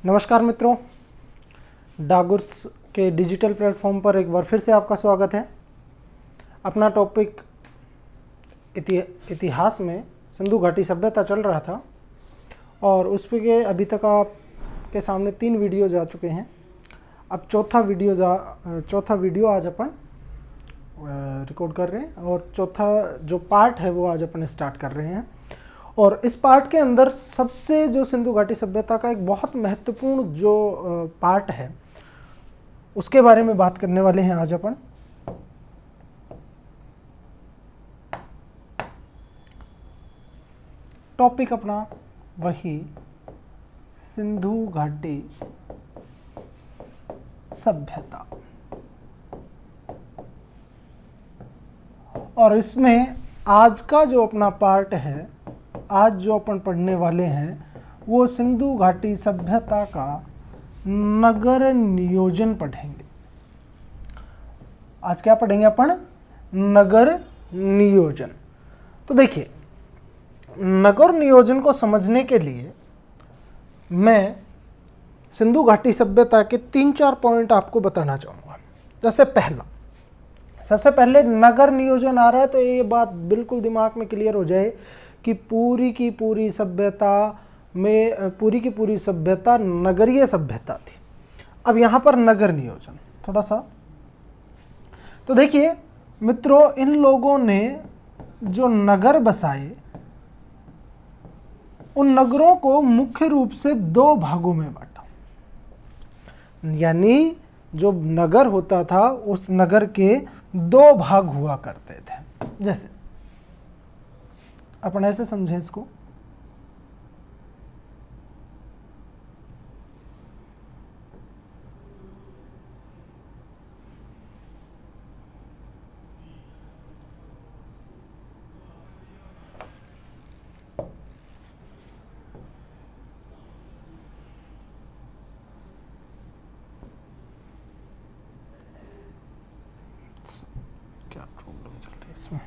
नमस्कार मित्रों, डागुर्स के डिजिटल प्लेटफॉर्म पर एक बार फिर से आपका स्वागत है। अपना टॉपिक इतिहास में सिंधु घाटी सभ्यता चल रहा था और उस पे अभी तक आपके सामने 3 वीडियो जा चुके हैं। अब चौथा वीडियो आज अपन रिकॉर्ड कर रहे हैं और चौथा जो पार्ट है वो आज अपन स्टार्ट कर रहे हैं। और इस पार्ट के अंदर सबसे जो सिंधु घाटी सभ्यता का एक बहुत महत्वपूर्ण जो पार्ट है उसके बारे में बात करने वाले हैं आज अपन। टॉपिक अपना वही सिंधु घाटी सभ्यता, और इसमें आज का जो अपना पार्ट है, आज जो अपन पढ़ने वाले हैं वो सिंधु घाटी सभ्यता का नगर नियोजन पढ़ेंगे। आज क्या पढ़ेंगे अपन? नगर नियोजन। तो देखिए, नगर नियोजन को समझने के लिए मैं सिंधु घाटी सभ्यता के 3-4 पॉइंट आपको बताना चाहूँगा। जैसे सबसे पहले नगर नियोजन आ रहा है तो ये बात बिल्कुल दिमाग में क्लियर हो जाए कि पूरी की पूरी सभ्यता नगरीय सभ्यता थी। अब यहाँ पर नगर नियोजन थोड़ा सा, तो देखिए मित्रों, इन लोगों ने जो नगर बसाए उन नगरों को मुख्य रूप से 2 भागों में बांटा। यानी जो नगर होता था उस नगर के 2 भाग हुआ करते थे। जैसे अपन ऐसे समझें इसको, क्या प्रॉब्लम चल रही है इसमें?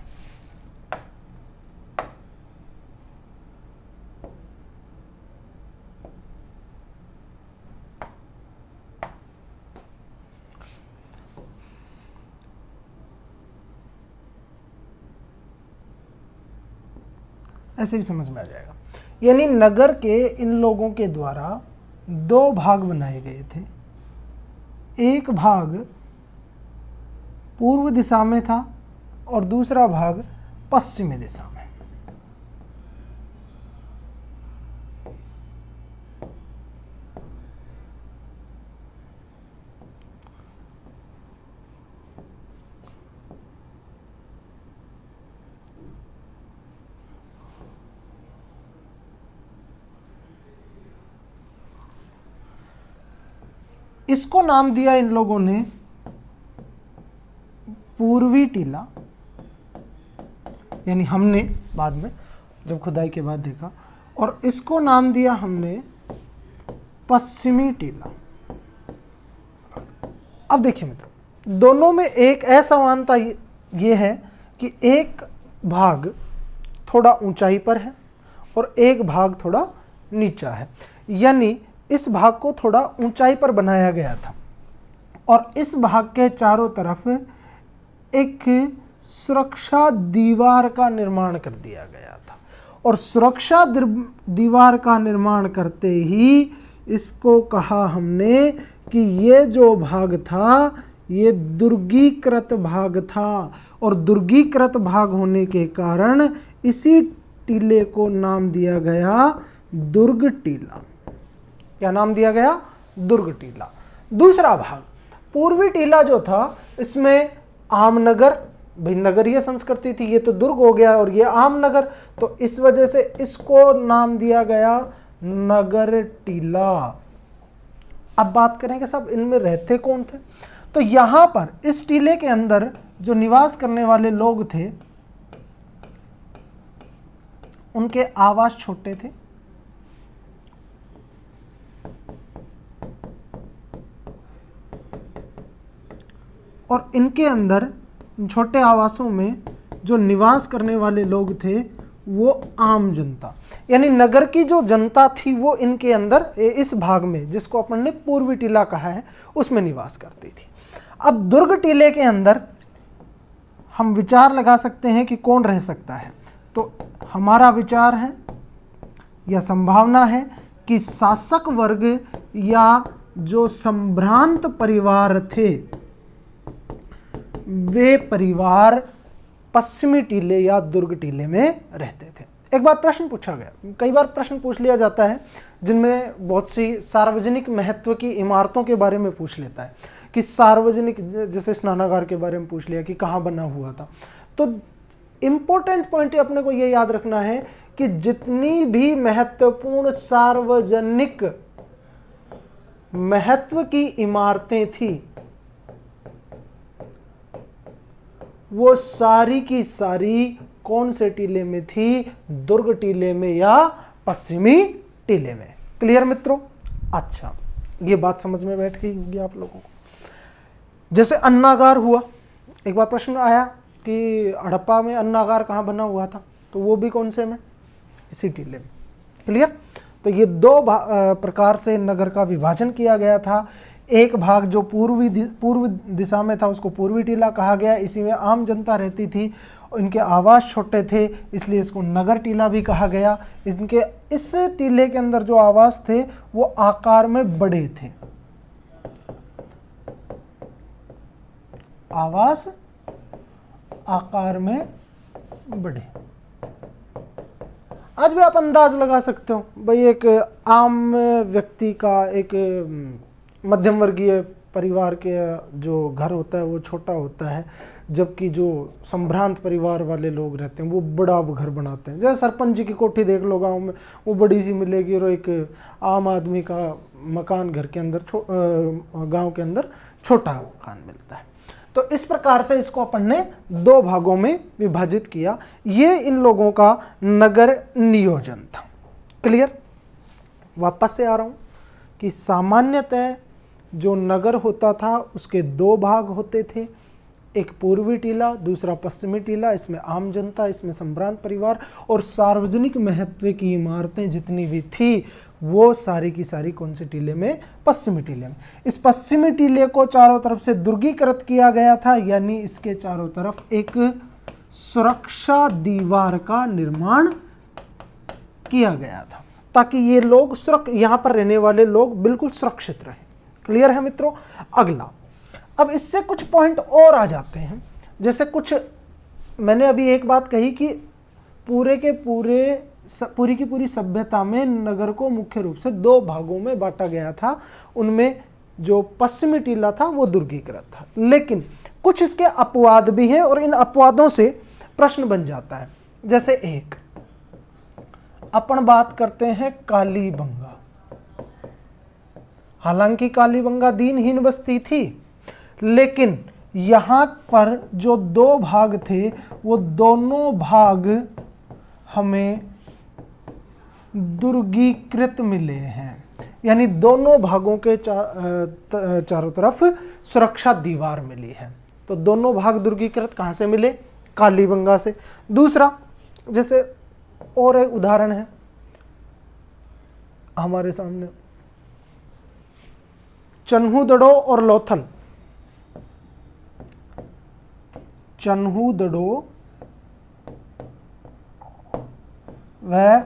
ऐसे भी समझ में आ जाएगा। यानी नगर के इन लोगों के द्वारा 2 भाग बनाए गए थे। एक भाग पूर्व दिशा में था और दूसरा भाग पश्चिमी दिशा में। इसको नाम दिया इन लोगों ने पूर्वी टीला, यानी हमने बाद में जब खुदाई के बाद देखा, और इसको नाम दिया हमने पश्चिमी टीला। अब देखिए मित्रों, दोनों में एक असमानता ये है कि एक भाग थोड़ा ऊंचाई पर है और एक भाग थोड़ा नीचा है। यानी इस भाग को थोड़ा ऊंचाई पर बनाया गया था और इस भाग के चारों तरफ एक सुरक्षा दीवार का निर्माण कर दिया गया था। और सुरक्षा दीवार का निर्माण करते ही इसको कहा हमने कि ये जो भाग था ये दुर्गीकृत भाग था, और दुर्गीकृत भाग होने के कारण इसी टीले को नाम दिया गया दुर्ग टीला। क्या नाम दिया गया? दुर्ग टीला। दूसरा भाग पूर्वी टीला जो था, इसमें आमनगर, भाई नगरीय संस्कृति थी, ये तो दुर्ग हो गया और ये आमनगर, तो इस वजह से इसको नाम दिया गया नगर टीला। अब बात करेंगे सब इनमें रहते कौन थे। तो यहां पर इस टीले के अंदर जो निवास करने वाले लोग थे उनके आवास छोटे थे, और इनके अंदर छोटे आवासों में जो निवास करने वाले लोग थे वो आम जनता, यानी नगर की जो जनता थी वो इनके अंदर इस भाग में, जिसको अपन ने पूर्वी टीला कहा है, उसमें निवास करती थी। अब दुर्ग टीले के अंदर हम विचार लगा सकते हैं कि कौन रह सकता है। तो हमारा विचार है या संभावना है कि शासक वर्ग या जो संभ्रांत परिवार थे वे परिवार पश्चिमी टीले या दुर्ग टीले में रहते थे। एक बार प्रश्न पूछा गया, कई बार प्रश्न पूछ लिया जाता है जिनमें बहुत सी सार्वजनिक महत्व की इमारतों के बारे में पूछ लेता है कि सार्वजनिक, जैसे स्नानागार के बारे में पूछ लिया कि कहाँ बना हुआ था। तो इम्पोर्टेंट पॉइंट अपने को ये याद रखना है कि जितनी भी महत्वपूर्ण सार्वजनिक महत्व की इमारतें थी वो सारी की सारी कौन से टीले में थी? दुर्ग टीले में या पश्चिमी टीले में। क्लियर मित्रों? अच्छा, ये बात समझ में बैठ गई होगी आप लोगों को। जैसे अन्नागार हुआ, एक बार प्रश्न आया कि हड़प्पा में अन्नागार कहाँ बना हुआ था, तो वो भी कौन से में? इसी टीले में। क्लियर? तो ये दो प्रकार से नगर का विभाजन किया गया था। एक भाग जो पूर्व दिशा में था उसको पूर्वी टीला कहा गया, इसी में आम जनता रहती थी, इनके आवास छोटे थे इसलिए इसको नगर टीला भी कहा गया। इनके इस टीले के अंदर जो आवास थे वो आकार में बड़े थे, आवास आकार में बड़े। आज भी आप अंदाज लगा सकते हो भाई, एक आम व्यक्ति का, एक मध्यम वर्गीय परिवार के जो घर होता है वो छोटा होता है, जबकि जो संभ्रांत परिवार वाले लोग रहते हैं वो बड़ा घर बनाते हैं। जैसे सरपंच जी की कोठी देख लो गांव में, वो बड़ी सी मिलेगी, और एक आम आदमी का मकान घर के अंदर, गांव के अंदर छोटा मकान मिलता है। तो इस प्रकार से इसको अपन ने दो भागों में विभाजित किया। ये इन लोगों का नगर नियोजन था। क्लियर? वापस से आ रहा हूं कि सामान्यतः जो नगर होता था उसके दो भाग होते थे, एक पूर्वी टीला, दूसरा पश्चिमी टीला। इसमें आम जनता, इसमें संभ्रांत परिवार, और सार्वजनिक महत्व की इमारतें जितनी भी थी वो सारी की सारी कौन से टीले में? पश्चिमी टीले में। इस पश्चिमी टीले को चारों तरफ से दुर्गीकृत किया गया था, यानी इसके चारों तरफ एक सुरक्षा दीवार का निर्माण किया गया था ताकि ये लोग यहाँ पर रहने वाले लोग बिल्कुल सुरक्षित रहें। क्लियर है मित्रों? अगला, अब इससे कुछ पॉइंट और आ जाते हैं। जैसे कुछ मैंने अभी एक बात कही कि पूरी की पूरी सभ्यता में नगर को मुख्य रूप से दो भागों में बांटा गया था। उनमें जो पश्चिमी टीला था वो दुर्गीकृत था, लेकिन कुछ इसके अपवाद भी हैं और इन अपवादों से प्रश्न बन जाता है। जैसे एक अपन बात करते हैं कालीबंगा। हालांकि कालीबंगा दीनहीन बस्ती थी, लेकिन यहां पर जो दो भाग थे वो दोनों भाग हमें दुर्गीकृत मिले हैं, यानी दोनों भागों के चारों तरफ सुरक्षा दीवार मिली है। तो दोनों भाग दुर्गीकृत कहां से मिले? कालीबंगा से। दूसरा, जैसे और एक उदाहरण है हमारे सामने, चन्हूदड़ो और लोथल। चन्हूदड़ो व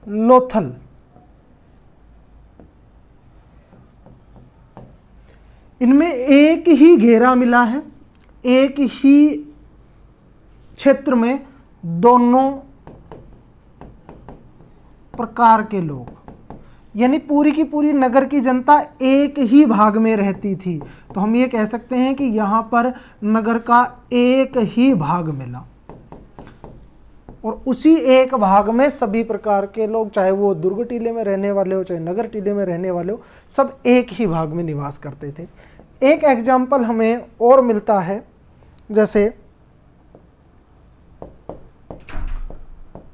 लोथल, इनमें एक ही घेरा मिला है, एक ही क्षेत्र में दोनों प्रकार के लोग, यानी पूरी की पूरी नगर की जनता एक ही भाग में रहती थी। तो हम ये कह सकते हैं कि यहाँ पर नगर का एक ही भाग मिला और उसी एक भाग में सभी प्रकार के लोग, चाहे वो दुर्ग टीले में रहने वाले हो चाहे नगर टीले में रहने वाले हो, सब एक ही भाग में निवास करते थे। एक एग्जाम्पल हमें और मिलता है, जैसे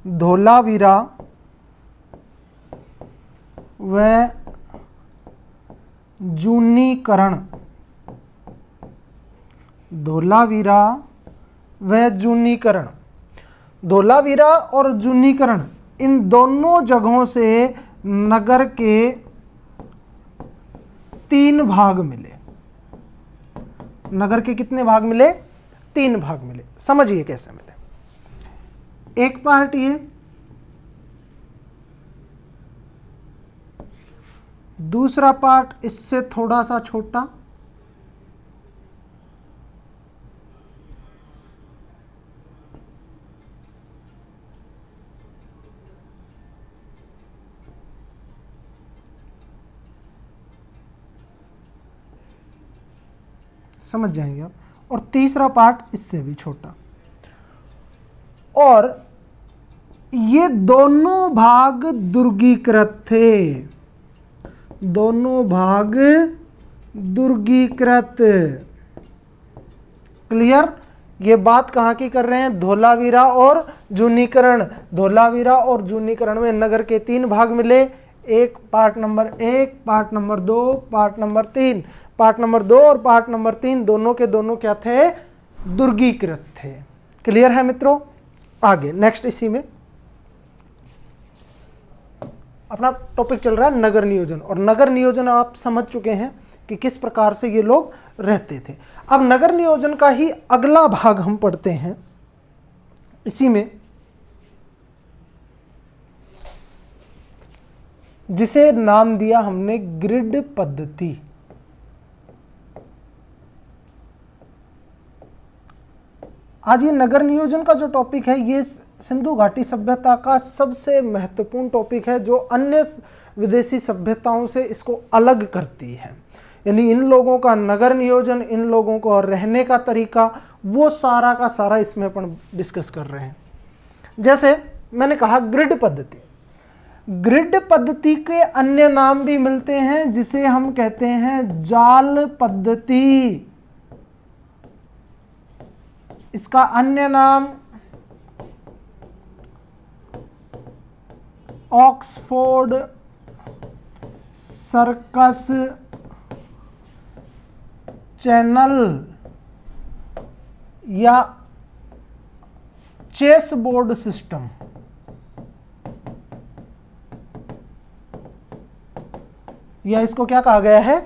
धोलावीरा व जूनीकरण। धोलावीरा व जूनीकरण। धोलावीरा और जूनीकरण इन दोनों जगहों से नगर के 3 भाग मिले। नगर के कितने भाग मिले? 3 भाग मिले। समझिए कैसे मिले। एक पार्ट ये, दूसरा पार्ट इससे थोड़ा सा छोटा, समझ जाएंगे आप, और तीसरा पार्ट इससे भी छोटा। और ये दोनों भाग दुर्गीकृत थे, दोनों भाग दुर्गीकृत। क्लियर? ये बात कहाँ की कर रहे हैं? धोलावीरा और जूनीकरण। धोलावीरा और जूनीकरण में नगर के 3 भाग मिले, एक part number 1, part number 2, part number 3। Part number 2 और पार्ट नंबर 3 दोनों के दोनों क्या थे? दुर्गीकृत थे। क्लियर है मित्रों? आगे नेक्स्ट, इसी में अपना टॉपिक चल रहा है नगर नियोजन। और नगर नियोजन आप समझ चुके हैं कि किस प्रकार से ये लोग रहते थे। अब नगर नियोजन का ही अगला भाग हम पढ़ते हैं। इसी में जिसे नाम दिया हमने ग्रिड पद्धति। आज ये नगर नियोजन का जो टॉपिक है, ये सिंधु घाटी सभ्यता का सबसे महत्वपूर्ण टॉपिक है, जो अन्य विदेशी सभ्यताओं से इसको अलग करती है। यानी इन लोगों का नगर नियोजन, इन लोगों को रहने का तरीका, वो सारा का सारा इसमें अपन डिस्कस कर रहे हैं। जैसे मैंने कहा ग्रिड पद्धति। ग्रिड पद्धति के अन्य नाम भी मिलते हैं, जिसे हम कहते हैं जाल पद्धति। इसका अन्य नाम ऑक्सफोर्ड सर्कस चैनल या चेस बोर्ड सिस्टम, या इसको क्या कहा गया है?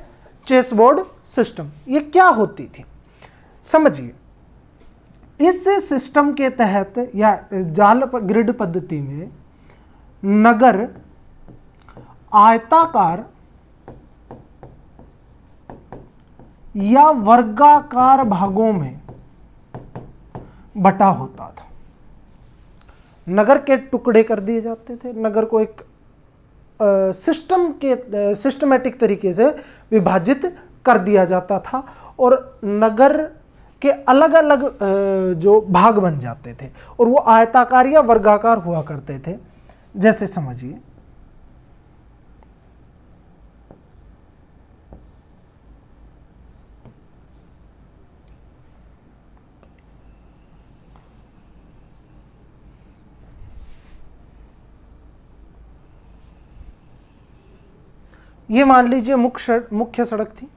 Chess board system. ये क्या होती थी समझिए। इस सिस्टम के तहत या जाल ग्रिड पद्धति में नगर आयताकार या वर्गाकार भागों में बटा होता था। नगर के टुकड़े कर दिए जाते थे। नगर को एक सिस्टमेटिक तरीके से विभाजित कर दिया जाता था और नगर के अलग अलग जो भाग बन जाते थे और वो आयताकार या वर्गाकार हुआ करते थे। जैसे समझिए, ये मान लीजिए मुख्य सड़क थी।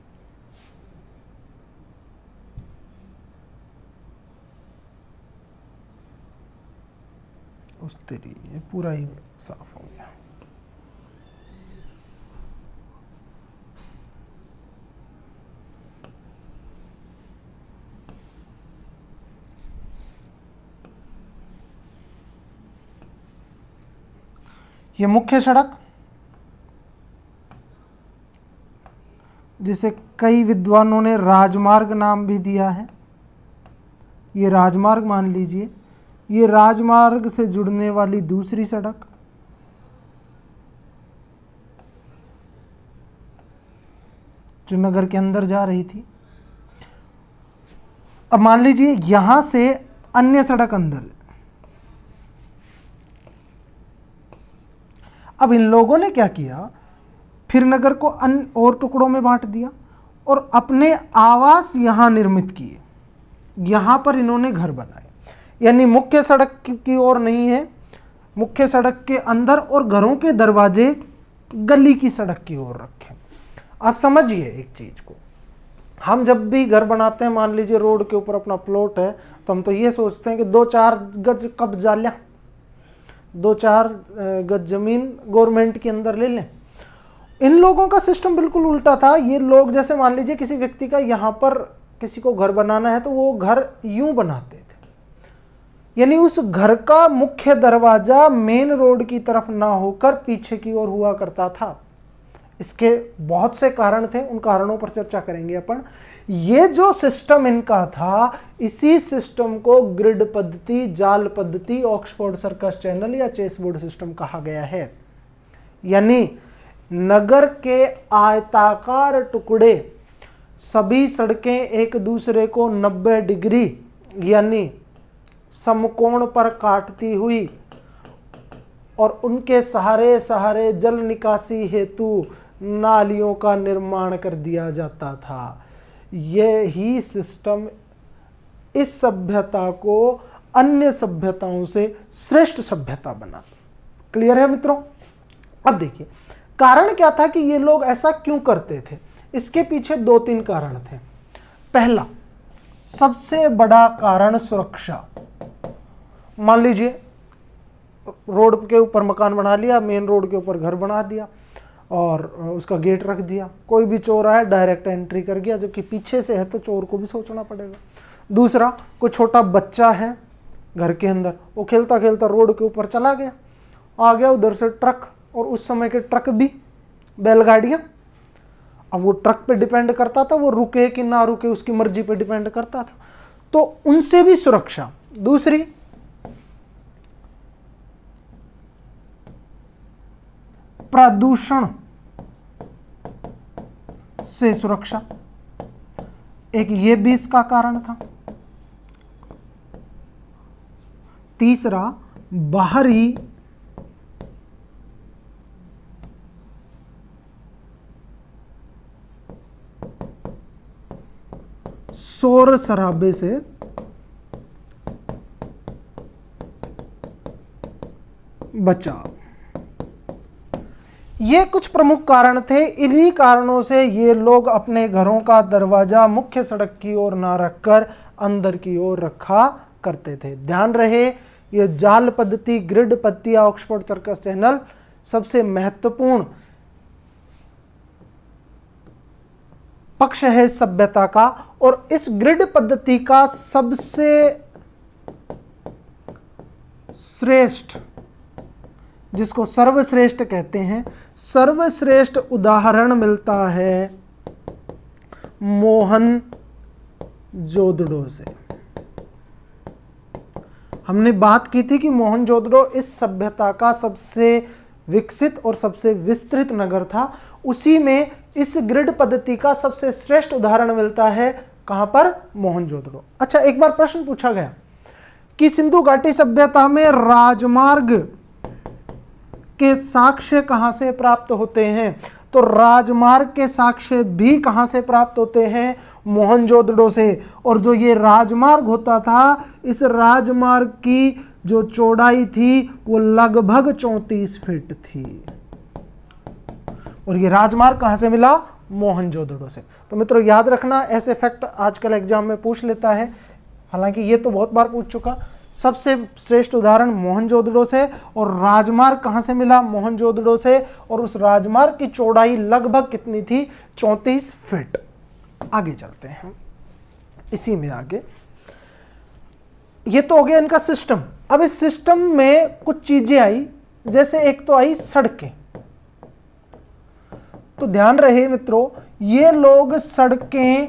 उस तेरी ये पूरा ही साफ हो गया। ये मुख्य सड़क, जिसे कई विद्वानों ने राजमार्ग नाम भी दिया है। ये राजमार्ग मान लीजिए। ये राजमार्ग से जुड़ने वाली दूसरी सड़क, जो नगर के अंदर जा रही थी। अब मान लीजिए यहां से अन्य सड़क अंदर। अब इन लोगों ने क्या किया, फिर नगर को अन्य और टुकड़ों में बांट दिया और अपने आवास यहां निर्मित किए। यहां पर इन्होंने घर बनाए। यानी मुख्य सड़क की ओर नहीं है, मुख्य सड़क के अंदर, और घरों के दरवाजे गली की सड़क की ओर रखे। आप समझिए एक चीज को, हम जब भी घर बनाते हैं, मान लीजिए रोड के ऊपर अपना प्लॉट है, तो हम तो ये सोचते हैं कि 2-4 गज कब्जा लें, 2-4 गज जमीन गवर्नमेंट के अंदर ले लें। इन लोगों का सिस्टम बिल्कुल उल्टा था। ये लोग जैसे मान लीजिए किसी व्यक्ति का यहाँ पर किसी को घर बनाना है तो वो घर यूं बनाते थे, यानी उस घर का मुख्य दरवाजा मेन रोड की तरफ ना होकर पीछे की ओर हुआ करता था। इसके बहुत से कारण थे, उन कारणों पर चर्चा करेंगे अपन। ये जो सिस्टम इनका था, इसी सिस्टम को ग्रिड पद्धति, जाल पद्धति, ऑक्सफोर्ड सर्कस चैनल या चेसबोर्ड सिस्टम कहा गया है। यानी नगर के आयताकार टुकड़े, सभी सड़कें एक दूसरे को 90 डिग्री यानी समकोण पर काटती हुई और उनके सहारे सहारे जल निकासी हेतु नालियों का निर्माण कर दिया जाता था। यही सिस्टम इस सभ्यता को अन्य सभ्यताओं से श्रेष्ठ सभ्यता बना। क्लियर है मित्रों? अब देखिए कारण क्या था कि ये लोग ऐसा क्यों करते थे। इसके पीछे 2-3 कारण थे। पहला सबसे बड़ा कारण सुरक्षा। मान लीजिए रोड के ऊपर मकान बना लिया, मेन रोड के ऊपर घर बना दिया और उसका गेट रख दिया, कोई भी चोर आया डायरेक्ट एंट्री कर गया, जबकि पीछे से है तो चोर को भी सोचना पड़ेगा। दूसरा, कोई छोटा बच्चा है घर के अंदर, वो खेलता खेलता रोड के ऊपर चला गया, आ गया उधर से ट्रक, और उस समय के ट्रक भी बैलगाड़ियाँ, अब वो ट्रक पे डिपेंड करता था, वो रुके कि ना रुके उसकी मर्जी पे डिपेंड करता था, तो उनसे भी सुरक्षा। दूसरी, प्रदूषण से सुरक्षा, एक ये भी इसका कारण था। तीसरा, बाहरी शोर शराबे से बचाव। ये कुछ प्रमुख कारण थे। इन्हीं कारणों से ये लोग अपने घरों का दरवाजा मुख्य सड़क की ओर ना रखकर अंदर की ओर रखा करते थे। ध्यान रहे, ये जाल पद्धति, ग्रिड पद्धति, ऑक्सफोर्ड सर्कस चैनल सबसे महत्वपूर्ण पक्ष है सभ्यता का। और इस ग्रिड पद्धति का सबसे श्रेष्ठ, जिसको सर्वश्रेष्ठ कहते हैं, सर्वश्रेष्ठ उदाहरण मिलता है मोहनजोदड़ो से। हमने बात की थी कि मोहनजोदड़ो इस सभ्यता का सबसे विकसित और सबसे विस्तृत नगर था। उसी में इस ग्रिड पद्धति का सबसे श्रेष्ठ उदाहरण मिलता है। कहां पर? मोहनजोदड़ो। अच्छा, एक बार प्रश्न पूछा गया कि सिंधु घाटी सभ्यता में राजमार्ग के साक्ष्य कहां से प्राप्त होते हैं? तो राजमार्ग के साक्ष्य भी कहां से प्राप्त होते हैं? मोहनजोदड़ो से। और जो ये राजमार्ग होता था, इस राजमार्ग की जो चौड़ाई थी वो लगभग 34 फीट थी। और ये राजमार्ग कहां से मिला? मोहनजोदड़ो से। तो मित्रों याद रखना, ऐसे फैक्ट आजकल एग्जाम में पूछ लेता है, हालांकि ये तो बहुत बार पूछ चुका। सबसे श्रेष्ठ उदाहरण मोहनजोदड़ो से, और राजमार्ग कहां से मिला? मोहनजोदड़ो से। और उस राजमार्ग की चौड़ाई लगभग कितनी थी? 34 फीट। आगे चलते हैं इसी में आगे। ये तो हो गया इनका सिस्टम। अब इस सिस्टम में कुछ चीजें आई, जैसे एक तो आई सड़कें। तो ध्यान रहे मित्रों, ये लोग सड़कें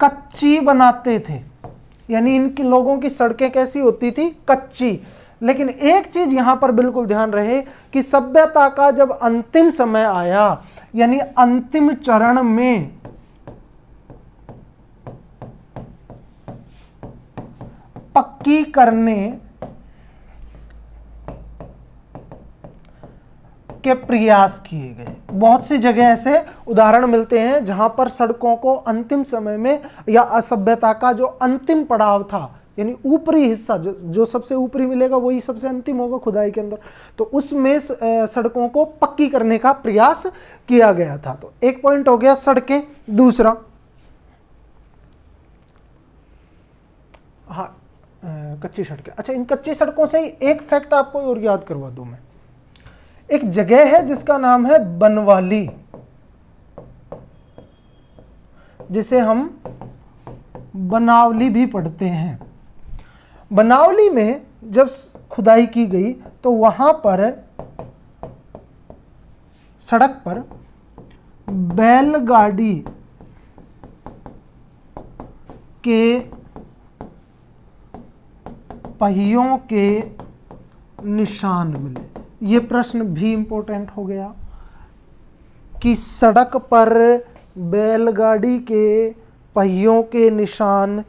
कच्ची बनाते थे, यानी इनके लोगों की सड़कें कैसी होती थी? कच्ची। लेकिन एक चीज यहां पर बिल्कुल ध्यान रहे कि सभ्यता का जब अंतिम समय आया, यानी अंतिम चरण में पक्की करने के प्रयास किए गए। बहुत सी जगह ऐसे उदाहरण मिलते हैं जहां पर सड़कों को अंतिम समय में, या असभ्यता का जो अंतिम पड़ाव था, यानी ऊपरी हिस्सा जो सबसे ऊपरी मिलेगा वही सबसे अंतिम होगा खुदाई के अंदर। तो उसमें सड़कों को पक्की करने का प्रयास किया गया था। तो एक पॉइंट हो गया सड़कें। दूसरा, हाँ, कच्ची सड़कें। अच्छा, इन कच्ची सड़कों से ही एक फैक्ट आपको और याद करवा दूं मैं। एक जगह है जिसका नाम है बनवाली, जिसे हम बनावली भी पढ़ते हैं। बनावली में जब खुदाई की गई तो वहां पर सड़क पर बैलगाड़ी के पहियों के निशान मिले। ये प्रश्न भी इंपॉर्टेंट हो गया कि सड़क पर बैलगाड़ी के पहियों के निशान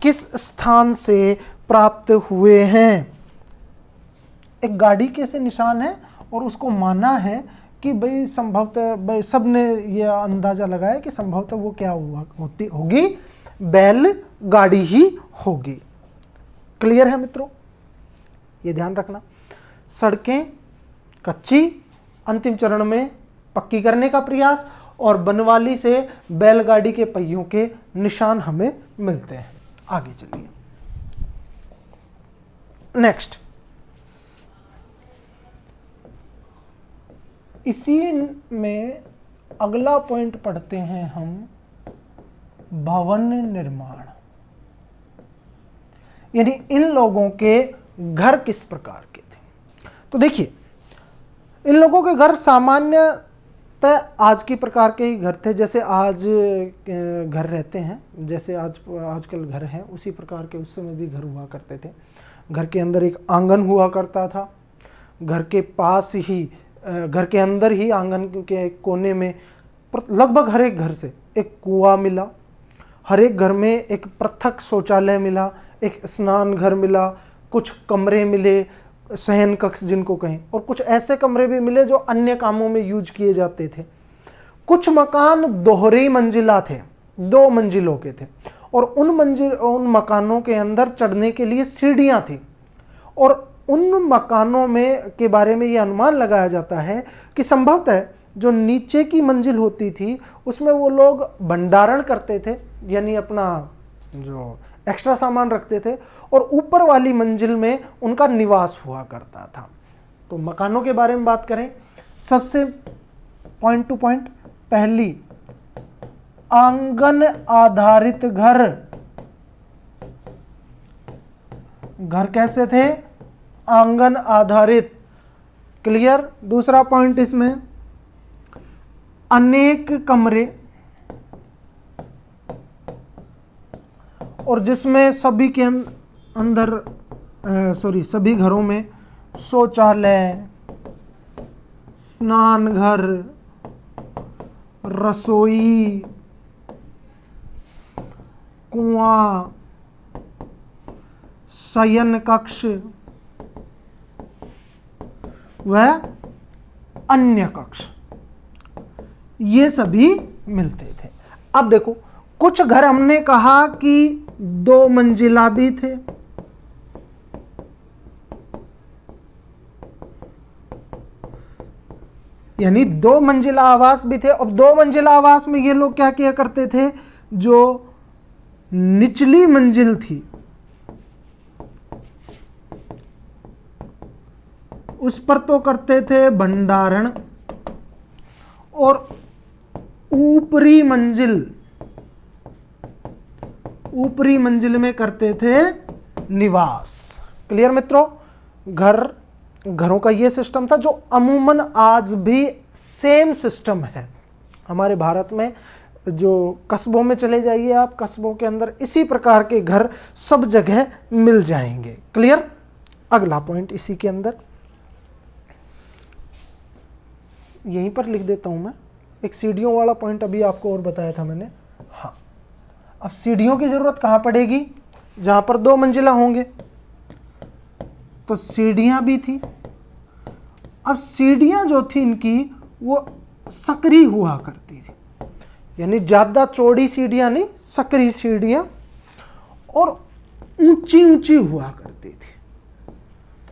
किस स्थान से प्राप्त हुए हैं। एक गाड़ी के से निशान है और उसको माना है कि भाई संभवतः सबने ये अंदाजा लगाया कि संभवतः वो क्या होगी, बैलगाड़ी ही होगी। क्लियर है मित्रों, ये ध्यान रखना। सड़कें कच्ची, अंतिम चरण में पक्की करने का प्रयास, और बनवाली से बैलगाड़ी के पहियों के निशान हमें मिलते हैं। आगे चलिए, नेक्स्ट। इसी में अगला पॉइंट पढ़ते हैं हम, भवन निर्माण। यानी इन लोगों के घर किस प्रकार के थे। तो देखिए, इन लोगों के घर सामान्यतः आज की प्रकार के ही घर थे, जैसे आज घर रहते हैं, जैसे आजकल घर हैं उसी प्रकार के उस समय भी घर हुआ करते थे। घर के अंदर एक आंगन हुआ करता था, घर के पास ही, घर के अंदर ही आंगन के कोने में लगभग हर एक घर से एक कुआं मिला, हर एक घर में एक पृथक शौचालय मिला, एक स्नान घर मिला, कुछ कमरे मिले, शयन कक्ष जिनको कहें, और कुछ ऐसे कमरे भी मिले जो अन्य कामों में यूज किए जाते थे। कुछ मकान दोहरी मंजिला थे, 2 मंजिलों के थे, और उन मकानों के अंदर चढ़ने के लिए सीढ़ियां थी। और उन मकानों में के बारे में ये अनुमान लगाया जाता है कि संभवतः जो नीचे की मंजिल होती थी उसमें वो लोग भंडारण करते थे, यानी अपना जो एक्स्ट्रा सामान रखते थे, और ऊपर वाली मंजिल में उनका निवास हुआ करता था। तो मकानों के बारे में बात करें, सबसे पॉइंट टू पॉइंट, पहली, आंगन आधारित घर। घर कैसे थे? आंगन आधारित। क्लियर। दूसरा पॉइंट इसमें, अनेक कमरे, और जिसमें सभी के अंदर सभी घरों में शौचालय, स्नान घर, रसोई, कुआं, शयन कक्ष व अन्य कक्ष, ये सभी मिलते थे। अब देखो, कुछ घर हमने कहा कि 2 मंजिला भी थे, यानी 2 मंजिला आवास भी थे। अब 2 मंजिला आवास में ये लोग क्या किया करते थे, जो निचली मंजिल थी उस पर तो करते थे भंडारण, और ऊपरी मंजिल में करते थे निवास। क्लियर मित्रों। घरों का ये सिस्टम था जो अमूमन आज भी सेम सिस्टम है हमारे भारत में। जो कस्बों में चले जाइए आप, कस्बों के अंदर इसी प्रकार के घर सब जगह मिल जाएंगे। क्लियर। अगला पॉइंट इसी के अंदर, यहीं पर लिख देता हूं मैं, एक सीढ़ियों वाला पॉइंट अभी आपको और बताया था मैंने। हाँ, अब सीढ़ियों की जरूरत कहां पड़ेगी? जहां पर 2 मंजिला होंगे, तो सीढ़ियां भी थी। अब सीढ़ियां जो थी इनकी वो सकरी हुआ करती थी, यानी ज्यादा चौड़ी सीढ़ियां नहीं, सकरी सीढ़ियां, और ऊंची ऊंची हुआ करती थी।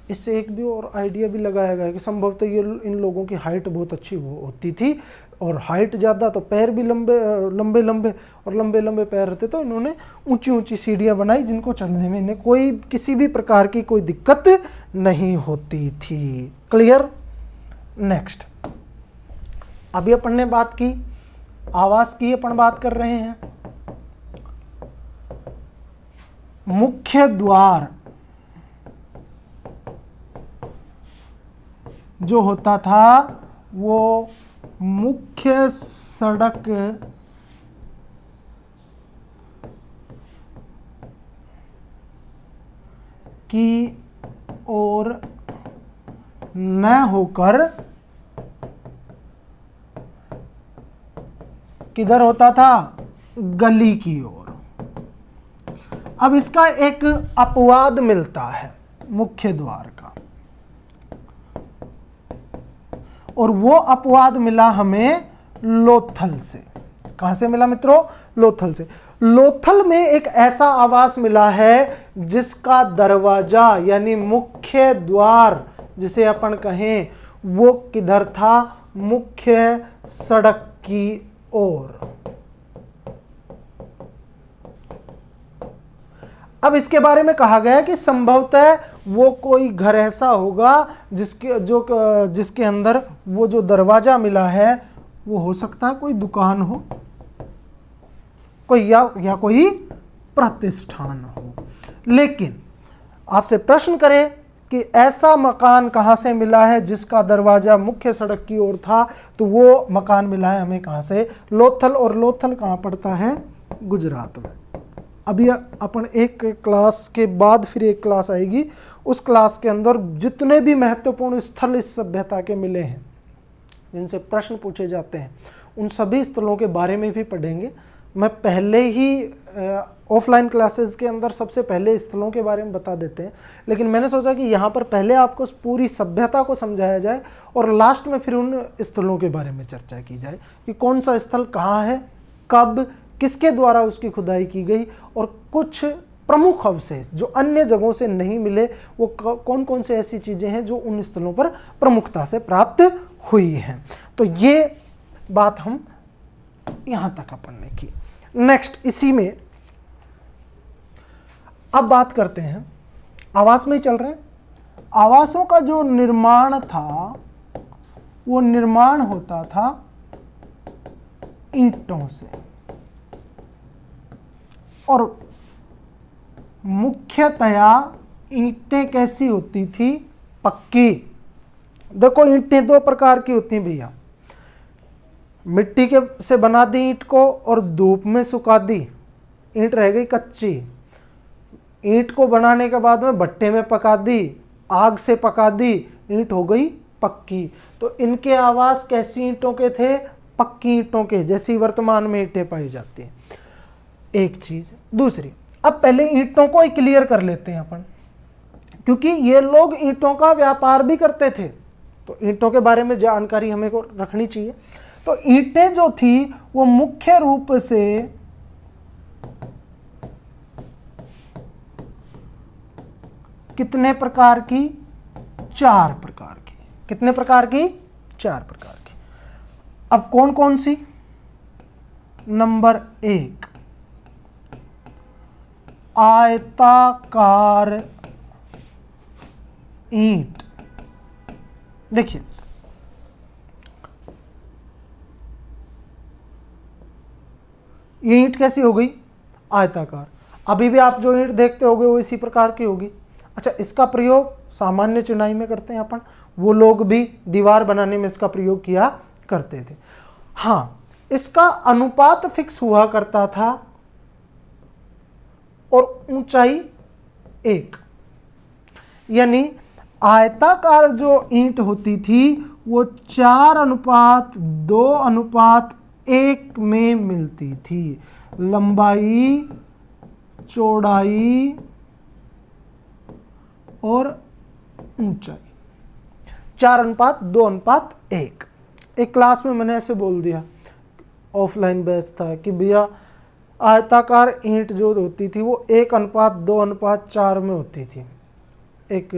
इससे एक भी और आइडिया भी लगाया गया कि संभवतः ये इन लोगों की हाइट बहुत अच्छी होती थी, और हाइट ज़्यादा तो पैर भी लंबे लंबे लंबे और लंबे लंबे पैर रहते, तो इन्होंने ऊंची ऊंची सीढ़ियां बनाई जिनको चढ़ने में इन्हें कोई किसी भी प्रकार की कोई दिक्कत नहीं होती थी। क्लियर? नेक्स्ट, अभी अपन ने बात की आवास की, अपन बात कर रहे हैं मुख्य द्वार जो होता था वो मुख्य सड़क की ओर न होकर किधर होता था? गली की ओर। अब इसका एक अपवाद मिलता है मुख्य द्वार का, और वो अपवाद मिला हमें लोथल से। कहां से मिला मित्रों? लोथल से। लोथल में एक ऐसा आवास मिला है जिसका दरवाजा यानी मुख्य द्वार जिसे अपन कहें वो किधर था? मुख्य सड़क की ओर। अब इसके बारे में कहा गया कि संभवतः वो कोई घर ऐसा होगा जिसके अंदर वो जो दरवाजा मिला है वो हो सकता है कोई दुकान हो, कोई या कोई प्रतिष्ठान हो। लेकिन आपसे प्रश्न करें कि ऐसा मकान कहां से मिला है जिसका दरवाजा मुख्य सड़क की ओर था, तो वो मकान मिला है हमें कहां से? लोथल। और लोथल कहां पड़ता है? गुजरात में। अभी अपन एक क्लास के बाद फिर एक क्लास आएगी, उस क्लास के अंदर जितने भी महत्वपूर्ण स्थल इस सभ्यता के मिले हैं जिनसे प्रश्न पूछे जाते हैं उन सभी स्थलों के बारे में भी पढ़ेंगे। मैं पहले ही ऑफलाइन क्लासेस के अंदर सबसे पहले स्थलों के बारे में बता देते हैं, लेकिन मैंने सोचा कि यहाँ पर पहले आपको पूरी सभ्यता को समझाया जाए और लास्ट में फिर उन स्थलों के बारे में चर्चा की जाए कि कौन सा स्थल कहाँ है, कब, किसके द्वारा उसकी खुदाई की गई, और कुछ प्रमुख अवशेष जो अन्य जगहों से नहीं मिले वो कौन कौन से ऐसी चीज़ें हैं जो उन स्थलों पर प्रमुखता से प्राप्त हुई हैं। तो ये बात हम यहाँ तक अपन ने की। नेक्स्ट, इसी में अब बात करते हैं, आवास में ही चल रहे हैं। आवासों का जो निर्माण था वो निर्माण होता था ईंटों से, और मुख्यतया ईंटें कैसी होती थी? पक्की। देखो ईंटें दो प्रकार की होती हैं भैया, मिट्टी के से बना दी ईंट को और धूप में सुखा दी, ईंट रह गई कच्ची। ईंट को बनाने के बाद में भट्टे में पका दी, आग से पका दी, ईंट हो गई पक्की। तो इनके आवास कैसी ईंटों के थे? पक्की ईंटों के, जैसी वर्तमान में ईंटें पाई जाती हैं। एक चीज। दूसरी, अब पहले ईंटों को ही क्लियर कर लेते हैं अपन, क्योंकि ये लोग ईंटों का व्यापार भी करते थे, तो ईंटों के बारे में जानकारी हमें को रखनी चाहिए। तो ईंटें जो थी वो मुख्य रूप से कितने प्रकार की? 4 प्रकार की। कितने प्रकार की? 4 प्रकार की। अब कौन कौन सी? नंबर 1, आयताकार ईंट। देखिए ये ईंट कैसी हो गई? आयताकार। अभी भी आप जो ईंट देखते होगे वो इसी प्रकार की होगी। अच्छा, इसका प्रयोग सामान्य चिनाई में करते हैं अपन, वो लोग भी दीवार बनाने में इसका प्रयोग किया करते थे। हाँ, इसका अनुपात फिक्स हुआ करता था और ऊंचाई 1, यानी आयताकार जो ईंट होती थी वो 4:2:1 में मिलती थी। लंबाई, चौड़ाई और ऊंचाई 4:2:1। एक क्लास में मैंने ऐसे बोल दिया, ऑफलाइन बैच था, कि भैया आयताकार ईंट जो होती थी वो 1:2:4 में होती थी। एक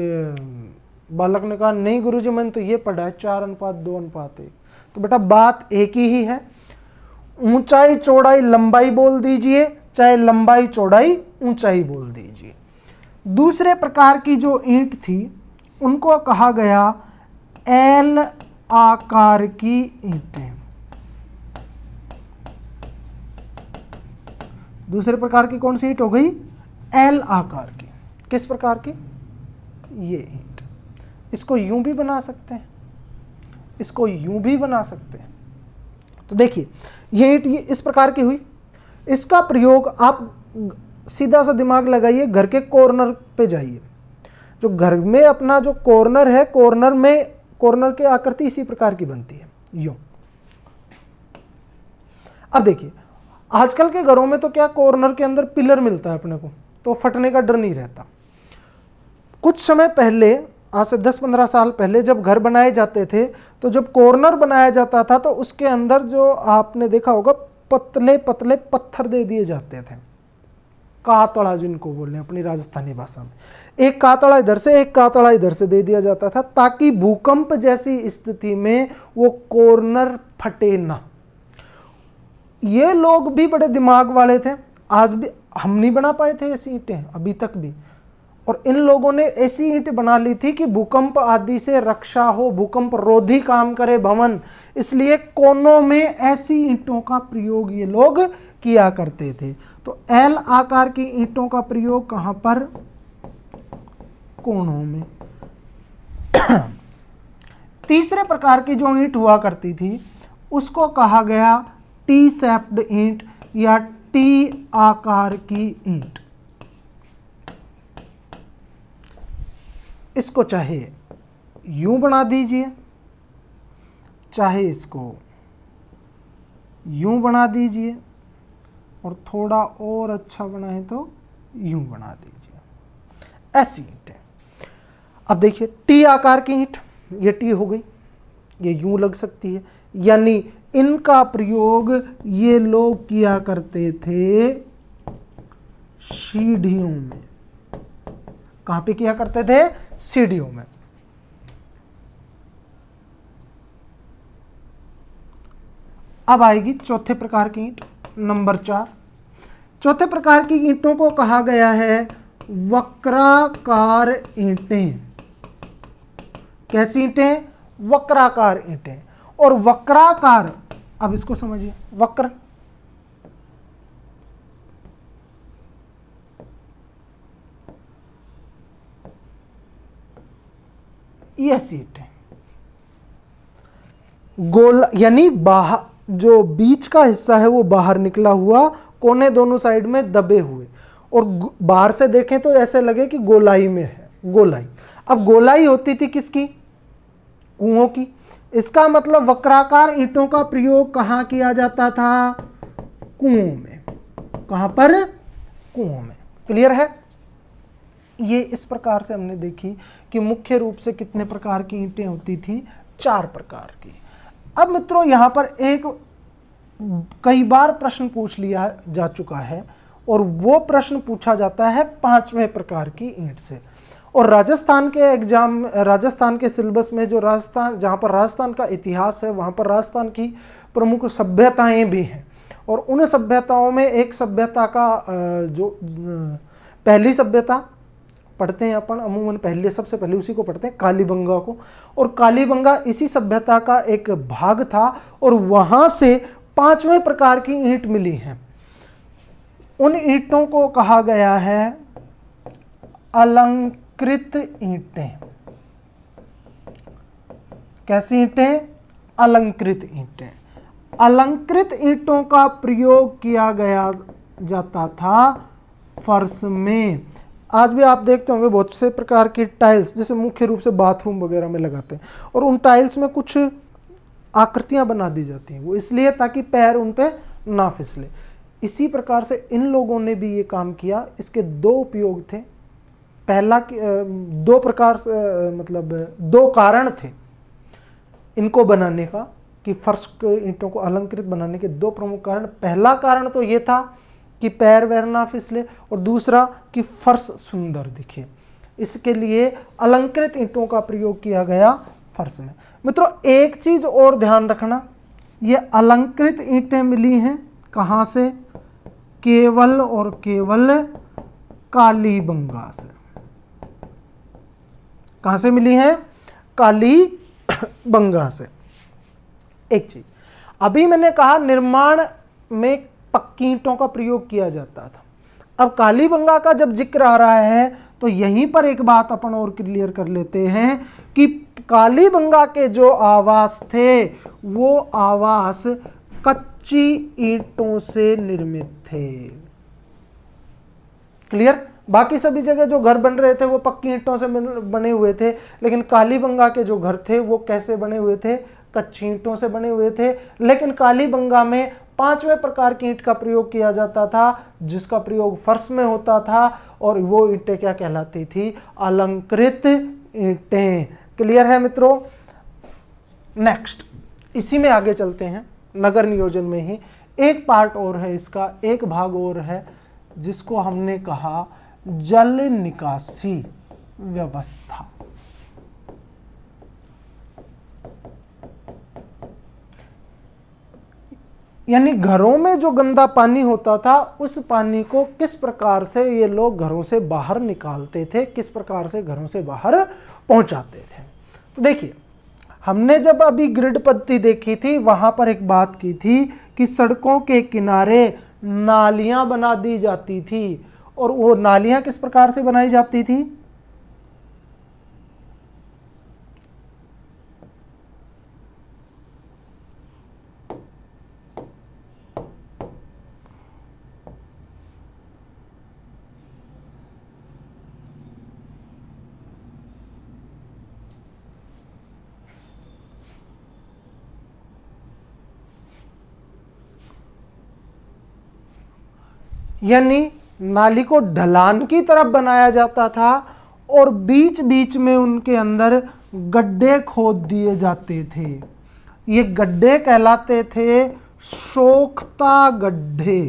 बालक ने कहा नहीं गुरुजी मैंने तो ये पढ़ा है 4:2:1। तो बेटा बात एक ही है, ऊंचाई चौड़ाई लंबाई बोल दीजिए, चाहे लंबाई चौड़ाई ऊंचाई बोल दीजिए। दूसरे प्रकार की जो ईंट थी उनको कहा गया एल आकार की ईंटें। दूसरे प्रकार की कौन सी ईंट हो गई? एल आकार की। किस प्रकार की? ये ईंट। इसको यूं भी बना सकते हैं, इसको यूं भी बना सकते हैं। तो देखिए ये ईंट ये इस प्रकार की हुई। इसका प्रयोग आप सीधा सा दिमाग लगाइए, घर के कॉर्नर पे जाइए, जो घर में अपना जो कॉर्नर है, कॉर्नर की आकृति इसी प्रकार की बनती है, यूं। अब देखिए आजकल के घरों में तो क्या कॉर्नर के अंदर पिलर मिलता है अपने को, तो फटने का डर नहीं रहता। कुछ समय पहले, आज से 10-15 साल पहले जब घर बनाए जाते थे, तो जब कॉर्नर बनाया जाता था तो उसके अंदर जो आपने देखा होगा पतले पतले पत्थर दे दिए जाते थे, कातड़ा जिनको बोलते हैं अपनी राजस्थानी भाषा में। एक कातड़ा इधर से, एक कातड़ा इधर से दे दिया जाता था, ताकि भूकंप जैसी स्थिति में वो कॉर्नर फटे ना। ये लोग भी बड़े दिमाग वाले थे। आज भी हम नहीं बना पाए थे ऐसी ईंटें अभी तक भी, और इन लोगों ने ऐसी ईंट बना ली थी कि भूकंप आदि से रक्षा हो, भूकंप रोधी काम करे भवन, इसलिए कोनों में ऐसी ईंटों का प्रयोग ये लोग किया करते थे। तो एल आकार की ईंटों का प्रयोग कहां पर? कोनों में। तीसरे प्रकार की जो ईंट हुआ करती थी उसको कहा गया टी शेप्ड ईंट या टी आकार की ईंट। इसको चाहे यूं बना दीजिए, चाहे इसको यूं बना दीजिए, और थोड़ा और अच्छा बनाए तो यूं बना दीजिए, ऐसी ईंट है। अब देखिए टी आकार की ईंट, ये टी हो गई, ये यूं लग सकती है, यानी इनका प्रयोग ये लोग किया करते थे सीढ़ियों में। कहां पे किया करते थे? सीढ़ियों में। अब आएगी चौथे प्रकार की ईंट, नंबर 4। चौथे प्रकार की ईंटों को कहा गया है वक्राकार ईंटें। कैसी ईंटें? वक्राकार ईंटें। और वक्राकार, अब इसको समझिए, वक्र ये सीट है, गोल यानी बाहर जो बीच का हिस्सा है वो बाहर निकला हुआ, कोने दोनों साइड में दबे हुए, और बाहर से देखें तो ऐसे लगे कि गोलाई में है, गोलाई। अब गोलाई होती थी किसकी? कुओं की। इसका मतलब वक्राकार ईंटों का प्रयोग कहां किया जाता था? कुओं में। कहां पर? कुओं में। क्लियर है? ये इस प्रकार से हमने देखी कि मुख्य रूप से कितने प्रकार की ईंटें होती थी? 4 प्रकार की। अब मित्रों यहां पर एक कई बार प्रश्न पूछ लिया जा चुका है, और वो प्रश्न पूछा जाता है 5वें प्रकार की ईंट से। और राजस्थान के एग्जाम, राजस्थान के सिलेबस में जो राजस्थान, जहाँ पर राजस्थान का इतिहास है, वहाँ पर राजस्थान की प्रमुख सभ्यताएं भी हैं, और उन सभ्यताओं में एक सभ्यता का जो पहली सभ्यता पढ़ते हैं अपन अमूमन, पहले सबसे पहले उसी को पढ़ते हैं, कालीबंगा को। और कालीबंगा इसी सभ्यता का एक भाग था, और वहाँ से 5वें प्रकार की ईंट मिली हैं। उन ईंटों को कहा गया है अलंकृत ईंटें। कैसी ईंटें? अलंकृत ईंटें। अलंकृत ईंटों का प्रयोग किया गया जाता था फर्श में। आज भी आप देखते होंगे बहुत से प्रकार की टाइल्स, जैसे मुख्य रूप से बाथरूम वगैरह में लगाते हैं, और उन टाइल्स में कुछ आकृतियां बना दी जाती हैं, वो इसलिए ताकि पैर उन पे ना फिसले। इसी प्रकार से इन लोगों ने भी ये काम किया। इसके 2 उपयोग थे। पहला 2 प्रकार से, मतलब 2 कारण थे इनको बनाने का, कि फर्श के ईंटों को अलंकृत बनाने के 2 प्रमुख कारण। पहला कारण तो ये था कि पैर वैर ना फिसले, और दूसरा कि फर्श सुंदर दिखे। इसके लिए अलंकृत ईंटों का प्रयोग किया गया फर्श में। मित्रों एक चीज और ध्यान रखना, ये अलंकृत ईंटें मिली हैं कहाँ से? केवल और केवल कालीबंगा से। कहाँ से मिली हैं? कालीबंगा से। एक चीज अभी मैंने कहा निर्माण में पक्की ईंटों का प्रयोग किया जाता था। अब कालीबंगा का जब जिक्र आ रहा है तो यहीं पर एक बात अपन और क्लियर कर लेते हैं कि कालीबंगा के जो आवास थे वो आवास कच्ची ईंटों से निर्मित थे। क्लियर? बाकी सभी जगह जो घर बन रहे थे वो पक्की ईंटों से बने हुए थे, लेकिन कालीबंगा के जो घर थे वो कैसे बने हुए थे? कच्ची ईंटों से बने हुए थे। लेकिन कालीबंगा में 5वें प्रकार की ईंट का प्रयोग किया जाता था, जिसका प्रयोग फर्श में होता था, और वो ईंटें क्या कहलाती थी? अलंकृत ईंटें। क्लियर है मित्रों? नेक्स्ट इसी में आगे चलते हैं। नगर नियोजन में ही एक पार्ट और है, इसका एक भाग और है, जिसको हमने कहा जल निकासी व्यवस्था। यानी घरों में जो गंदा पानी होता था उस पानी को किस प्रकार से ये लोग घरों से बाहर निकालते थे, किस प्रकार से घरों से बाहर पहुंचाते थे। तो देखिए हमने जब अभी ग्रिड पद्धति देखी थी वहां पर एक बात की थी कि सड़कों के किनारे नालियां बना दी जाती थी, और वो नालियां किस प्रकार से बनाई जाती थी? यानी नाली को ढलान की तरफ बनाया जाता था और बीच बीच में उनके अंदर गड्ढे खोद दिए जाते थे। ये गड्ढे कहलाते थे सोख्ता गड्ढे।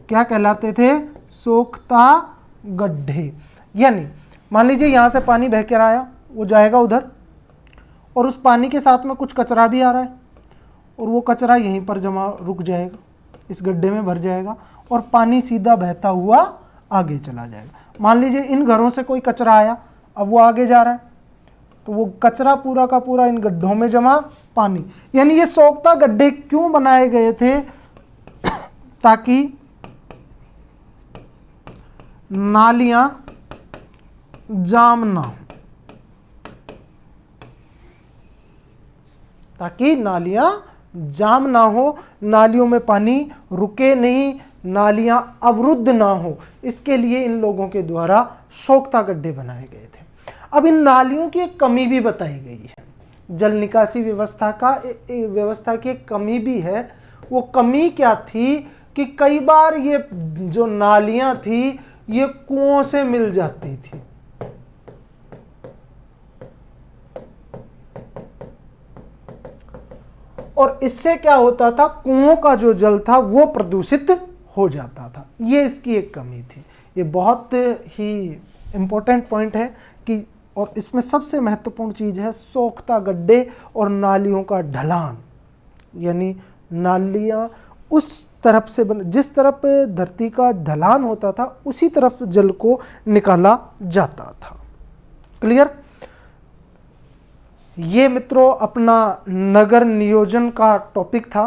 क्या कहलाते थे? सोख्ता गड्ढे। यानी मान लीजिए यहां से पानी बह कर आया, वो जाएगा उधर, और उस पानी के साथ में कुछ कचरा भी आ रहा है, और वो कचरा यहीं पर जमा रुक जाएगा, इस गड्ढे में भर जाएगा, और पानी सीधा बहता हुआ आगे चला जाएगा। मान लीजिए इन घरों से कोई कचरा आया, अब वो आगे जा रहा है, तो वो कचरा पूरा का पूरा इन गड्ढों में जमा, पानी। यानी ये सोख्ता गड्ढे क्यों बनाए गए थे? ताकि नालियां जाम ना हो, ताकि नालियां जाम ना हो, नालियों में पानी रुके नहीं, नालियां अवरुद्ध ना हो, इसके लिए इन लोगों के द्वारा सोख्ता गड्ढे बनाए गए थे। अब इन नालियों की एक कमी भी बताई गई है, जल निकासी व्यवस्था की एक कमी भी है। वो कमी क्या थी कि कई बार ये जो नालियां थी ये कुओं से मिल जाती थी। और इससे क्या होता था? कुओं का जो जल था वो प्रदूषित हो जाता था। ये इसकी एक कमी थी। ये बहुत ही इम्पोर्टेंट पॉइंट है कि, और इसमें सबसे महत्वपूर्ण चीज़ है सोख्ता गड्ढे और नालियों का ढलान। यानी नालियां उस तरफ से जिस तरफ धरती का ढलान होता था उसी तरफ जल को निकाला जाता था। क्लियर? ये मित्रों अपना नगर नियोजन का टॉपिक था।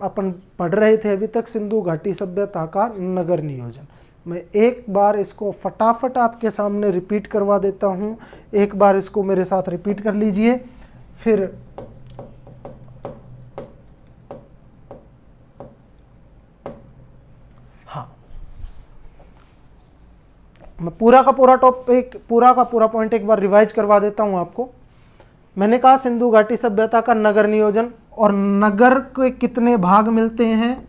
अपन पढ़ रहे थे अभी तक सिंधु घाटी सभ्यता का नगर नियोजन। मैं एक बार इसको फटाफट आपके सामने रिपीट करवा देता हूँ। एक बार इसको मेरे साथ रिपीट कर लीजिए, फिर हाँ, मैं पूरा का पूरा टॉपिक, पूरा का पूरा पॉइंट एक बार रिवाइज करवा देता हूँ आपको। मैंने कहा सिंधु घाटी सभ्यता का नगर नियोजन, और नगर के कितने भाग मिलते हैं?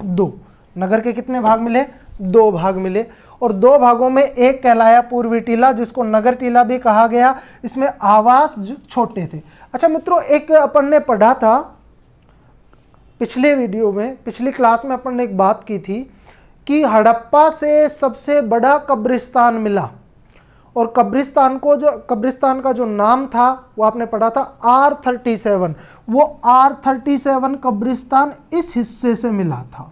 2। नगर के कितने भाग मिले? 2 भाग मिले, और 2 भागों में एक कहलाया पूर्वी टीला, जिसको नगर टीला भी कहा गया। इसमें आवास छोटे थे। अच्छा मित्रों, एक अपन ने पढ़ा था पिछले वीडियो में, पिछली क्लास में अपन ने एक बात की थी कि हड़प्पा से सबसे बड़ा कब्रिस्तान मिला, और कब्रिस्तान का जो नाम था वो आपने पढ़ा था R37। वो R37 कब्रिस्तान इस हिस्से से मिला था।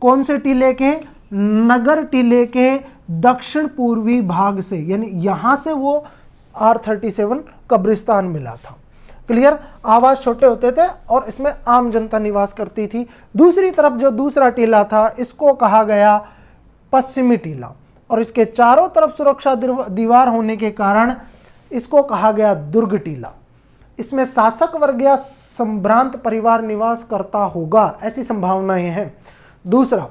कौन से टीले के? नगर टीले के दक्षिण पूर्वी भाग से, यानी यहां से वो R37 कब्रिस्तान मिला था। क्लियर? आवास छोटे होते थे और इसमें आम जनता निवास करती थी। दूसरी तरफ जो दूसरा टीला था, इसको कहा गया पश्चिमी टीला, और इसके चारों तरफ सुरक्षा दीवार होने के कारण इसको कहा गया दुर्ग टीला। इसमें शासक वर्ग या संभ्रांत परिवार निवास करता होगा, ऐसी संभावनाएं हैं। दूसरा,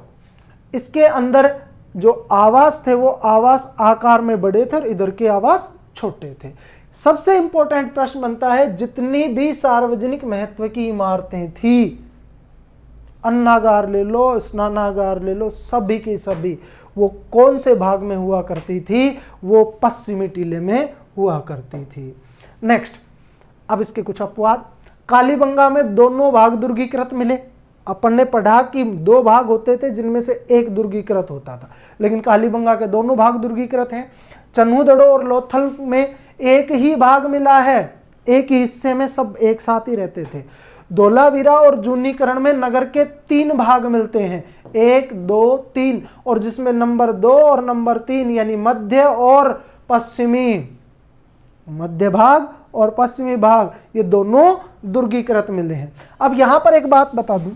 इसके अंदर जो आवास थे वो आवास आकार में बड़े थे और इधर के आवास छोटे थे। सबसे इंपॉर्टेंट प्रश्न बनता है, जितनी भी सार्वजनिक महत्व की इमारतें थी, अन्नागार ले लो, स्नानागार ले लो, सभी की सभी वो कौन से भाग में हुआ करती थी? वो पश्चिमी टीले में हुआ करती थी। नेक्स्ट, अब इसके कुछ अपवाद। कालीबंगा में दोनों भाग दुर्गीकृत मिले। अपन ने पढ़ा कि 2 भाग होते थे जिनमें से एक दुर्गीकृत होता था, लेकिन कालीबंगा के दोनों भाग दुर्गीकृत हैं। चन्हूदड़ो और लोथल में एक ही भाग मिला है, एक ही हिस्से में सब एक साथ ही रहते थे। धोलावीरा और जूनीकरण में नगर के 3 भाग मिलते हैं, 1, 2, 3, और जिसमें नंबर 2 और नंबर 3 यानी मध्य और पश्चिमी, मध्य भाग और पश्चिमी भाग, ये दोनों दुर्गीकृत मिले हैं। अब यहां पर एक बात बता दूं,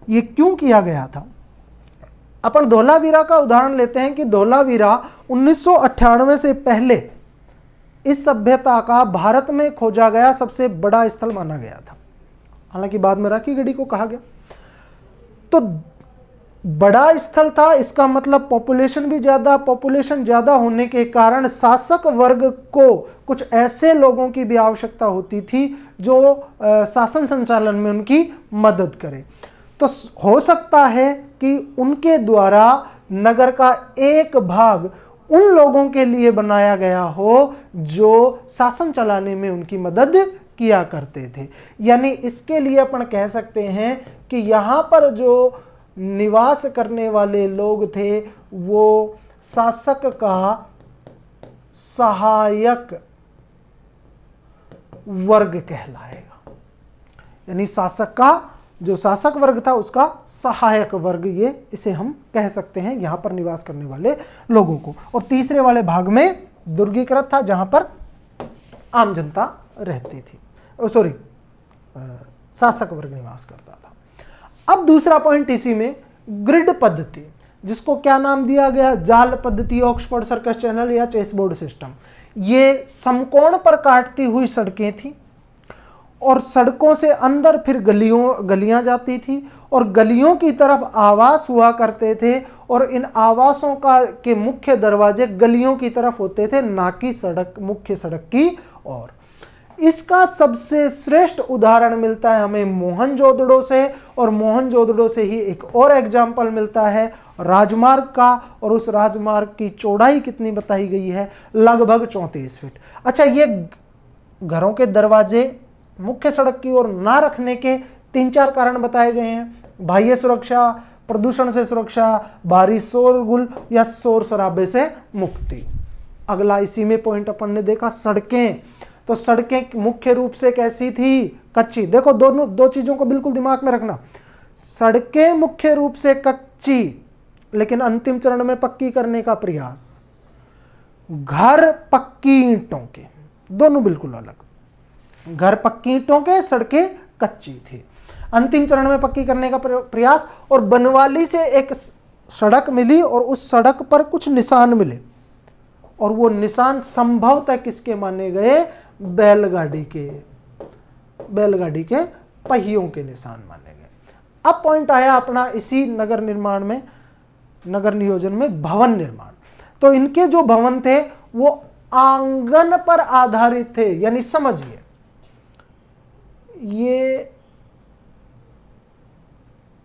ये क्यों किया गया था। अपन धोलावीरा का उदाहरण लेते हैं कि धोलावीरा 1998 से पहले इस सभ्यता का भारत में खोजा गया सबसे बड़ा स्थल माना गया था। हालांकि बाद में राखीगढ़ी को कहा गया। तो बड़ा स्थल था, इसका मतलब पॉपुलेशन ज्यादा होने के कारण शासक वर्ग को कुछ ऐसे लोगों की भी आवश्यकता होती थी जो शासन संचालन में उनकी मदद करे। तो हो सकता है कि उनके द्वारा नगर का एक भाग उन लोगों के लिए बनाया गया हो जो शासन चलाने में उनकी मदद किया करते थे। यानी इसके लिए अपन कह सकते हैं कि यहाँ पर जो निवास करने वाले लोग थे वो शासक का सहायक वर्ग कहलाएगा। यानी शासक का जो शासक वर्ग था उसका सहायक वर्ग, ये इसे हम कह सकते हैं यहां पर निवास करने वाले लोगों को। और तीसरे वाले भाग में दुर्गीकृत था जहां पर आम जनता रहती थी, शासक वर्ग निवास करता था। अब दूसरा पॉइंट इसी में, ग्रिड पद्धति, जिसको क्या नाम दिया गया? जाल पद्धति, ऑक्सफोर्ड सर्कस चैनल या चेसबोर्ड सिस्टम। ये समकोण पर काटती हुई सड़कें थी और सड़कों से अंदर फिर गलियां जाती थी और गलियों की तरफ आवास हुआ करते थे, और इन आवासों के मुख्य दरवाजे गलियों की तरफ होते थे, ना कि मुख्य सड़क की ओर। इसका सबसे श्रेष्ठ उदाहरण मिलता है हमें मोहनजोदड़ो से, और मोहनजोदड़ो से ही एक और एग्जाम्पल मिलता है राजमार्ग का, और उस राजमार्ग की चौड़ाई कितनी बताई गई है? लगभग 34 फीट। अच्छा, ये घरों के दरवाजे मुख्य सड़क की ओर ना रखने के 3-4 कारण बताए गए हैं। बाह्य सुरक्षा, प्रदूषण से सुरक्षा, बाहरी शोरगुल या शोर शराबे से मुक्ति। अगला इसी में पॉइंट अपन ने देखा, सड़कें। तो सड़कें मुख्य रूप से कैसी थी? कच्ची। देखो दो चीजों को बिल्कुल दिमाग में रखना, सड़कें मुख्य रूप से कच्ची, लेकिन अंतिम चरण में पक्की करने का प्रयास। घर पक्की ईंटों के, दोनों बिल्कुल अलग। घर पक्की ईंटों के, सड़कें कच्ची थी। अंतिम चरण में पक्की करने का प्रयास, और बनवाली से एक सड़क मिली और उस सड़क पर कुछ निशान मिले, और वो निशान संभवतः किसके माने गए? बैलगाड़ी के पहियों के निशान माने गए। अब पॉइंट आया अपना इसी नगर निर्माण में, नगर नियोजन में भवन निर्माण। तो इनके जो भवन थे वो आंगन पर आधारित थे। यानी समझिए, ये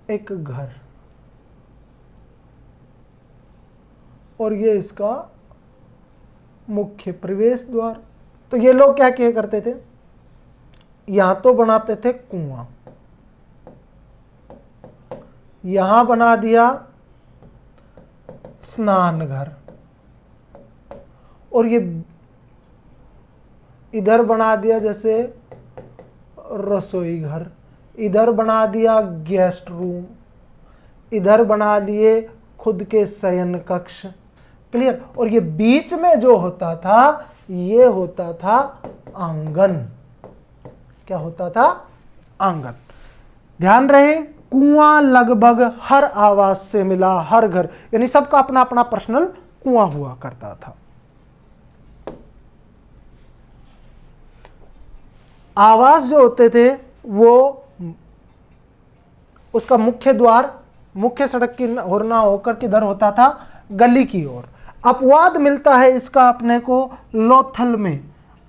एक घर और ये इसका मुख्य प्रवेश द्वार। तो ये लोग क्या किया करते थे? यहां तो बनाते थे कुआं, यहां बना दिया स्नान घर, और ये इधर बना दिया जैसे रसोई घर, इधर बना दिया गेस्ट रूम, इधर बना लिए खुद के शयन कक्ष। क्लियर। और ये बीच में जो होता था ये होता था आंगन। क्या होता था? आंगन। ध्यान रहे, कुआं लगभग हर आवास से मिला, हर घर, यानी सबका अपना अपना पर्सनल कुआं हुआ करता था। आवास जो होते थे वो उसका मुख्य द्वार मुख्य सड़क की ओर ना होकर किधर होता था? गली की ओर। अपवाद मिलता है इसका अपने को लोथल में।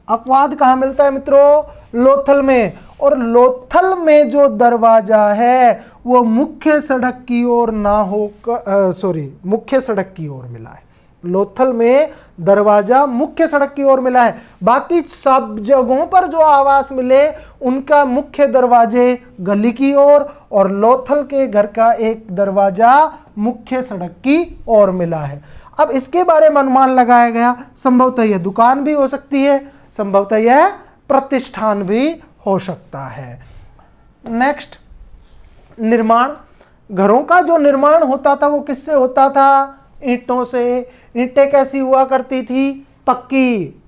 अपवाद कहां मिलता है मित्रों? लोथल में। और लोथल में जो दरवाजा है वो मुख्य सड़क की ओर ना होकर मुख्य सड़क की ओर मिला है। लोथल में दरवाजा मुख्य सड़क की ओर मिला है। बाकी सब जगहों पर जो आवास मिले उनका मुख्य दरवाजे गली की ओर, और लोथल के घर का एक दरवाजा मुख्य सड़क की ओर मिला है। अब इसके बारे में अनुमान लगाया गया, संभवतः यह दुकान भी हो सकती है, संभवतः यह प्रतिष्ठान भी हो सकता है। नेक्स्ट, निर्माण। घरों का जो निर्माण होता था वो किससे होता था? ईंटों से। ईंटें कैसी हुआ करती थी? पक्की।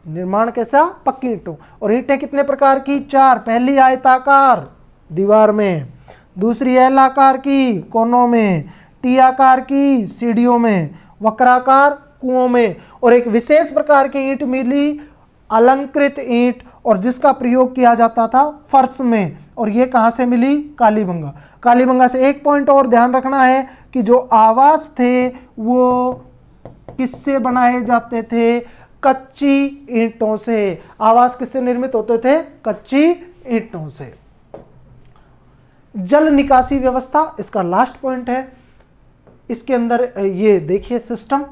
निर्माण कैसा? पक्की ईंटों। और ईंटें कितने प्रकार की? 4। पहली आयताकार दीवार में, दूसरी एलाकार की कोनों में, टी आकार की सीढ़ियों में, वक्राकार कुओं में, और एक विशेष प्रकार की ईंट मिली अलंकृत ईंट, और जिसका प्रयोग किया जाता था फर्श में। और ये कहां से मिली? कालीबंगा। कालीबंगा से एक पॉइंट और ध्यान रखना है कि जो आवास थे वो किससे बनाए जाते थे? कच्ची ईंटों से। आवास किससे निर्मित होते थे? कच्ची ईंटों से। जल निकासी व्यवस्था इसका लास्ट पॉइंट है। इसके अंदर ये देखिए सिस्टम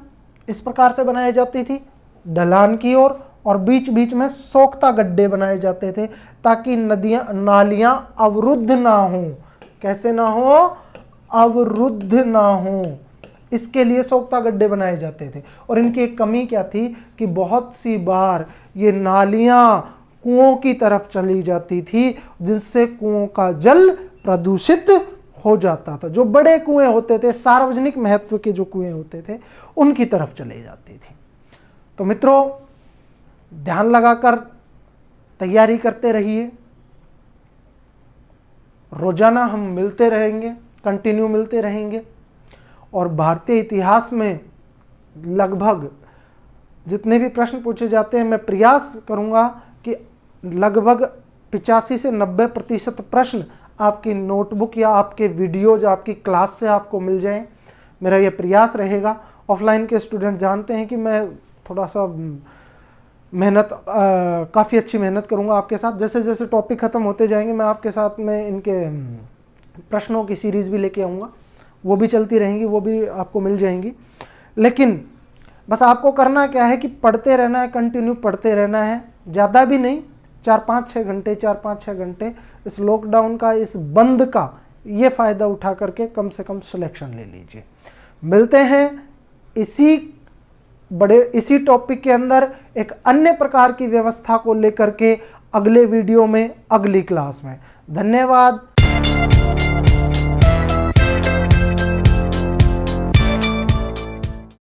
इस प्रकार से बनाई जाती थी, ढलान की ओर, और बीच बीच में सोख्ता गड्ढे बनाए जाते थे ताकि नदियां नालियां अवरुद्ध ना हो। कैसे ना हो? अवरुद्ध ना हो, इसके लिए सोख्ता गड्ढे बनाए जाते थे। और इनकी एक कमी क्या थी कि बहुत सी बार ये नालियां कुओं की तरफ चली जाती थी, जिससे कुओं का जल प्रदूषित हो जाता था। जो बड़े कुएं होते थे, सार्वजनिक महत्व के जो कुएं होते थे, उनकी तरफ चले जाती थी। तो मित्रों, ध्यान लगाकर तैयारी करते रहिए। रोजाना हम मिलते रहेंगे, कंटिन्यू मिलते रहेंगे, और भारतीय इतिहास में लगभग जितने भी प्रश्न पूछे जाते हैं, मैं प्रयास करूंगा कि लगभग 85 से 90% प्रश्न आपकी नोटबुक या आपके वीडियोज आपकी क्लास से आपको मिल जाएं। मेरा यह प्रयास रहेगा। ऑफलाइन के स्टूडेंट जानते हैं कि मैं थोड़ा सा मेहनत काफ़ी अच्छी मेहनत करूंगा आपके साथ। जैसे जैसे टॉपिक ख़त्म होते जाएंगे मैं आपके साथ में इनके प्रश्नों की सीरीज़ भी लेके आऊँगा, वो भी चलती रहेंगी, वो भी आपको मिल जाएंगी। लेकिन बस आपको करना क्या है कि पढ़ते रहना है, कंटिन्यू पढ़ते रहना है, ज़्यादा भी नहीं, 4-5-6 घंटे इस लॉकडाउन का, इस बंद का ये फ़ायदा उठा करके कम से कम सिलेक्शन ले लीजिए। मिलते हैं इसी टॉपिक के अंदर एक अन्य प्रकार की व्यवस्था को लेकर के अगले वीडियो में, अगली क्लास में। धन्यवाद।